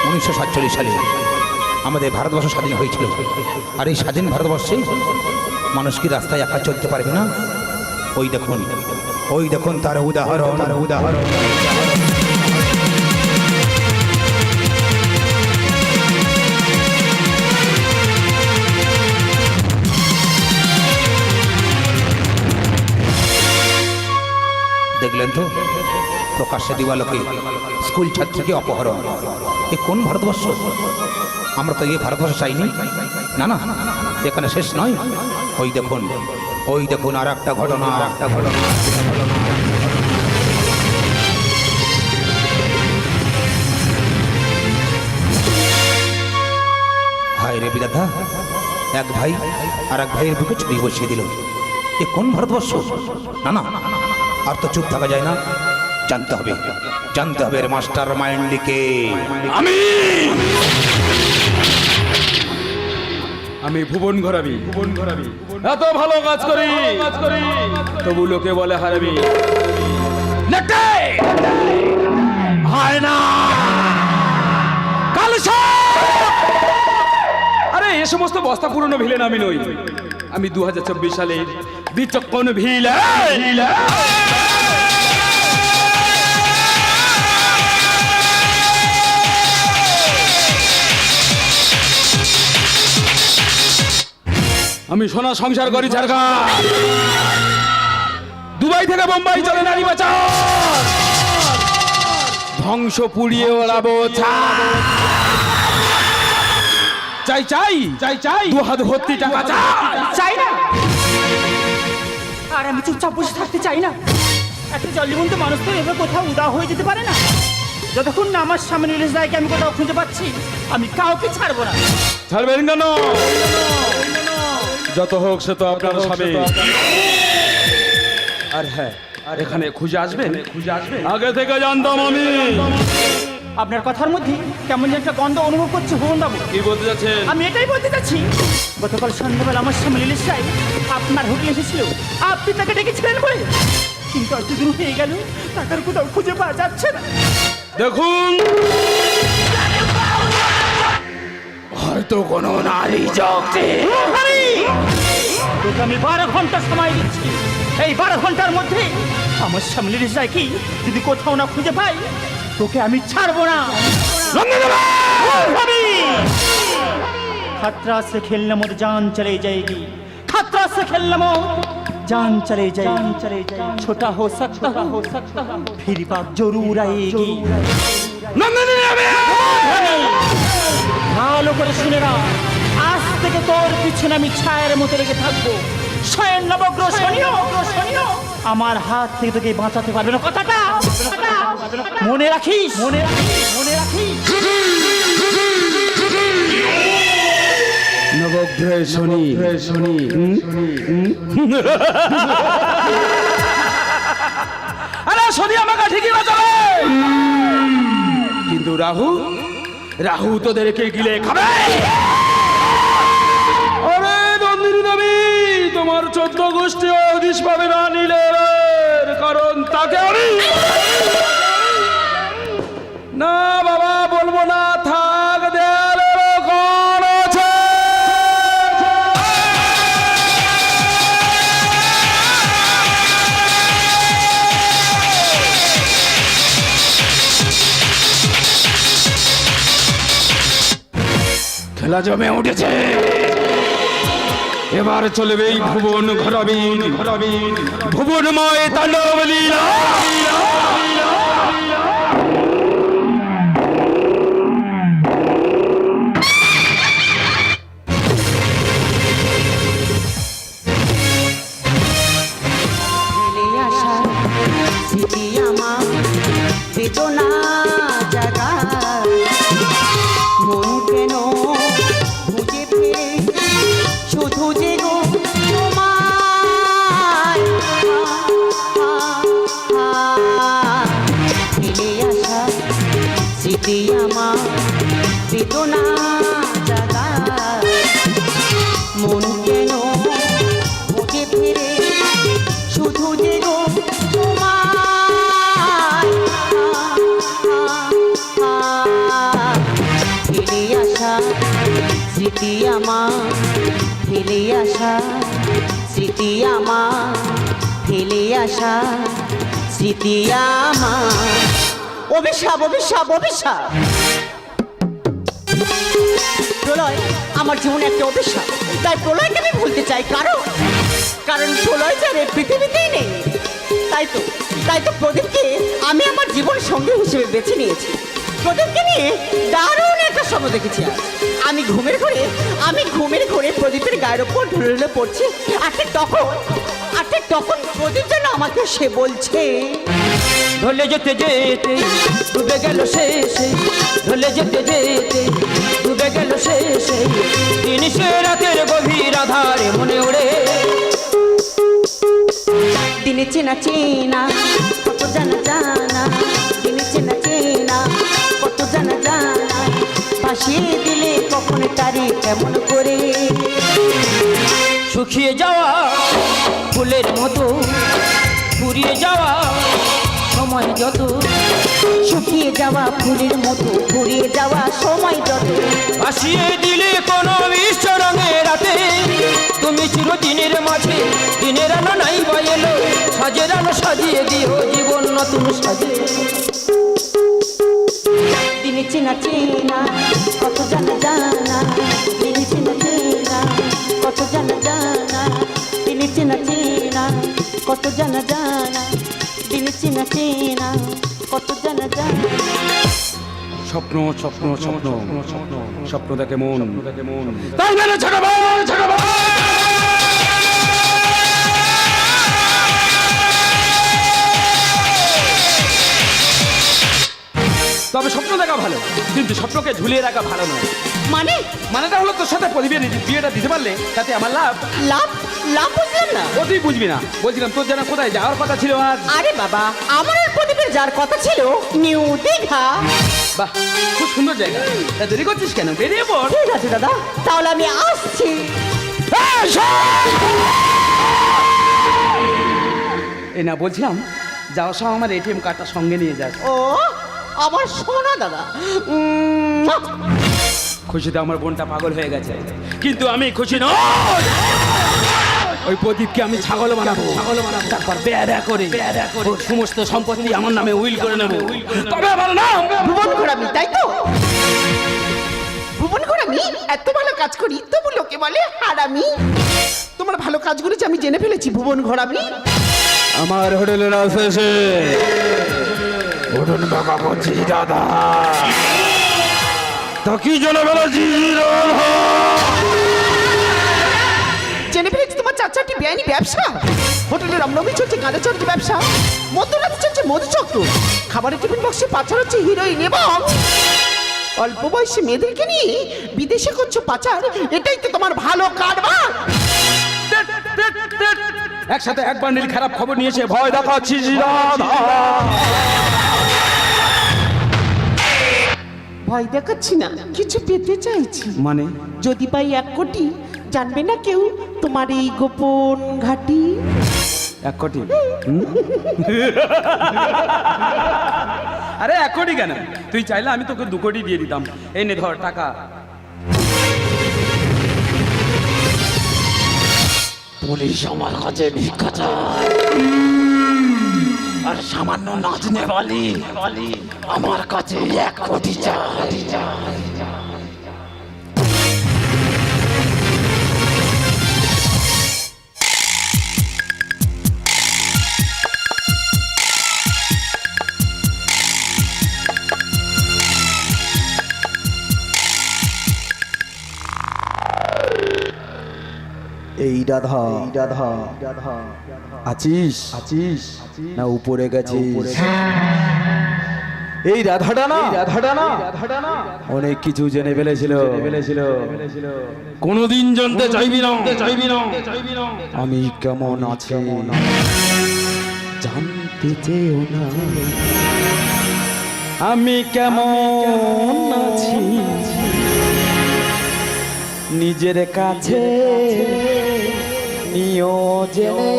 1947 সালে আমাদের ভারতবর্ষ স্বাধীন হয়েছিল। আর এই স্বাধীন ভারতবর্ষে মানুষ কি রাস্তায় একা চলতে পারবে না? ওই দেখুন তার উদাহরণ। দেখলেন তো, প্রকাশ্যে দিবালোকে স্কুল ছাত্রীকে অপহরণ। এ কোন ভারতবর্ষ? আমরা তো এই ভারতবর্ষ চাইনি। না না, এখানে শেষ নয়। ওই দেখুন আর একটা ঘটনা। হায় রে বিধাতা, এক ভাই আর এক ভাইয়ের বুকে ছুরি বসিয়ে দিল। এ কোন ভারতবর্ষ? না না, আর তো চুপ থাকা যায় না। জানতে হবে এর মাস্টার মাইন্ডকে। আমি ভুবন ঘরাবি। এত ভালো কাজ করি তবু লোকে বলে হারাবি। আরে এ সমস্ত বস্তা পুরনো ভিলেন আমি নই। আমি 2024 সালে বিচক্ষণ ভিলেন। আমি সোনা সংসার করি ঝাড়খণ্ড। দুবাই থেকে বোম্বাই চলে নারী বাঁচাও। ধ্বংস পুড়িয়ে ওড়াবো। চাই 2 ভর্তি টাকা চাই না। আর আমি চুপচাপ বসে থাকতে চাই না। একটা জলজীবন্ত মানুষ তো এভাবে কোথাও উদাও হয়ে যেতে পারে না। যতক্ষণ না আমার সামনে রিলিজ দায়কে আমি কোথাও খুঁজে পাচ্ছি, আমি কাউকে ছাড়বো না। ছাড়বেন কেন? যত হোক সে তো আপনার স্বামী। আর হ্যাঁ, এখানে খুঁজে আসবেন। আগে থেকে জানতাম আমি। আপনার কথার মধ্যে কেমন যেন একটা গন্ধ অনুভব করছি ভুবন বাবু। কি বলতে যাচ্ছেন? আমি এটাই বলতে চাচ্ছি, গতকাল সন্ধ্যাবেলা আমার সামনে রিলিজ দায় আপনার হোটেলে এসেছিল। আপনি তাকে ডেকেছিলেন বলে, কিন্তু আজ দুদিন হয়ে গেল টাকার কোথাও খুঁজে পাওয়া যাচ্ছে না। দেখুন, হয়তো কোনো নারী জগতে। তোকে আমি 12 ঘন্টা সময় দিচ্ছি। এই 12 ঘন্টার মধ্যে আমার সামনে রিলিজ দায় কি যদি কোথাও না খুঁজে পাই, তোকে আমি ছাড়বো না। खतरा से खेलने में जान चले जाएगी। खतरा से खेलने में जान चले जाएगी। छोटा हो सकता फिर बात जरूर आएगी। ভালো করে শুনে না, আজ থেকে তোর পিছনে আমি ছায়ের মতো লেগে থাকবো। স্বয়ং নবগ্রহ শনিও আমার হাত থেকে তোকে বাঁচাতে পারবে না। কথাটা মনে রাখিস। নবগ্রহ শনি। আরে শনি আমাকে ঠিকই বাঁচাবে, কিন্তু রাহু তোদেরকে গিলে খাবে। আরে নন্দিনী দেবী, তোমার 14 গোষ্ঠী হদিশ পাবে না নিলে, কারণ তাকে আমি না বাবা বলবো না। থাক, দেয়ালের কোণ আছে। খেলা জমে উঠেছে, এবার চলবে এই ভুবন ঘরাবি ভুবনময় তাণ্ডব লীলা। বেদনা জাগা মন কেন বুঝে ফিরে শুধু যে গো তোমায় ফেলে আসা স্মৃতি আমার বেদনা জাগা মন কেন বুঝে ফিরে শুধু যে গো তোমায় স্মৃতি আমার ফেলে আসা, স্মৃতি আমার ফেলে আসা, স্মৃতি আমার। অভিশাপ অভিশাপ অভিশাপ। প্রলয় আমার জীবনে একটা অভিশাপ, তাই প্রলয়কে আমি ভুলতে চাই। কারণ প্রলয় জানে পৃথিবীতেই নেই। তাই তো প্রদীপকে আমি আমার জীবন সঙ্গী হিসেবে বেছে নিয়েছি। প্রদীপকে নিয়ে দারুণ একটা সময় দেখেছি আজ। আমি ঘুমের ঘরে প্রদীপের গায়ের ওপর ঢুলে পড়ছি। আর ঠিক তখন প্রদীপ যেন আমাকে সে বলছে, ঢলে যেতে যেতে ডুবে গেল শেষে, ঢলে যেতে যেতে ডুবে গেল শেষে, তিনিশে রাতের গভীর আধারে মনে ওড়ে দিনে চেনা চেনা কত জানা জানা, দিনে চেনা চেনা কত জানা জানা, ভাসিয়ে দিলে কখন তারে কেমন করে। শুকিয়ে যাওয়া ফুলের মতো ফুরিয়ে যাওয়া সময় যত, শুকিয়ে যাওয়া ফুলের মতো ফুরিয়ে যাওয়া সময় যত, ভাসিয়ে দিলে কোনো মিষ্ট রঙের রাতে, তুমি চিরদিনের মাঝে দিনের আলো নাই বা এলো, সাজের আলো সাজিয়ে দিও জীবন নতুন সাজে। দিনে চেনা চেনা কত জানা জানা, দিনে চেনা চেনা কত জানা জানা, দিনে চেনা চেনা কত জানা জানা, দিনে চেনা চেনা কত জানা জানা। স্বপ্ন স্বপ্ন স্বপ্ন স্বপ্ন দেখে মন, তাই মেরে ছোট ভাই ছোট ভাই। তবে স্বপ্ন দেখা ভালো, কিন্তু স্বপ্নকে ঝুলিয়ে রাখা ভালো নয়। মানেটা হলো তোর সাথে প্রদীপের বিয়েটা দিতে পারলে তাতে আমার লাভ। লাভ লাভ বুঝলেন না? ও তুই বুঝবি না। বলছিলাম তোর যেন কোথায় যাওয়ার কথা ছিল আজ। আরে বাবা, আমার আর প্রদীপের যার কথা ছিল নিউ দীঘা। বাহ, খুব সুন্দর জায়গা। তা দেরি করছিস কেন? বেরিয়ে পড়। ঠিক আছে দাদা, তাহলে আমি আসছি। এই না, বলছিলাম যাওয়ার সময় আমার এটিএম কার্ডটা সঙ্গে নিয়ে যাস। ও আমার সোনা দাদা, খুশিতে আমার বোনটা পাগল হয়ে গেছে, কিন্তু আমি খুশি নই। ওই প্রদীপকে আমি ছাগল বানাবো, তারপর বেয়াদা করে ওর সমস্ত সম্পত্তি আমার নামে উইল করে নেবো। তবে আমার নাম ভুবন ঘোরামি, তাই তো? ভুবন ঘোরামি এত ভালো কাজ করি, তবু লোকে বলে হারামি। তোমার ভালো কাজগুলো যে আমি জেনে ফেলেছি ভুবন ঘোরামি। আমার হোটেলের শেষে উঠুন বাবা বলছি দাদা, তা কি জন্য বলেছি জেনে ফেলেছি তোমার চারটি বেআইনি ব্যবসা। হোটেলের রমরমি চলছে গাঁজা চলছে ব্যবসা, মধ্যরাতে চলছে মধুচক্র, খাবারের টিফিন বক্সে পাচার হচ্ছে হিরোইন, এবং অল্প বয়সী মেয়েদেরকে নিয়ে বিদেশে করছো পাচার। এটাই তো তোমার ভালো কারবার। একসাথে এক বান্ডিল খারাপ খবর নিয়েছে, ভয় দেখাচ্ছিস ভয় দেখাচ্ছি না, কিছু পেতে চাইছি। মানে যদি পাই 1 কোটি, জানবে না কেউ তোমার এই গোপন ঘাটি। 1 কোটি? আরে 1 কোটি কেন? তুই চাইলে আমি তোকে 2 কোটি দিয়ে দিতাম। এই নে ধর টাকা। পুলিশ আমার কাছে ভিক্ষা চায়, আর সামান্য নাচনে বলি আমার কাছে 1 কোটি চায়। এই রাধা আছিস না উপরে গেছিস? এই রাধাটা না অনেক কিছু জেনে ফেলেছিল। কোনদিন জানতে চাইবি না। আমি কেমন আছি জানতে চেয়েও না। আমি কেমন আছি নিজের কাছে নিও জেনে,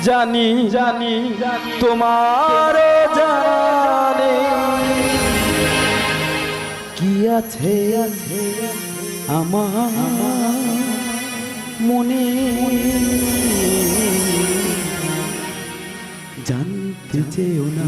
জানি তোমার জানে কি আছে আমার মনে জানতে চেও না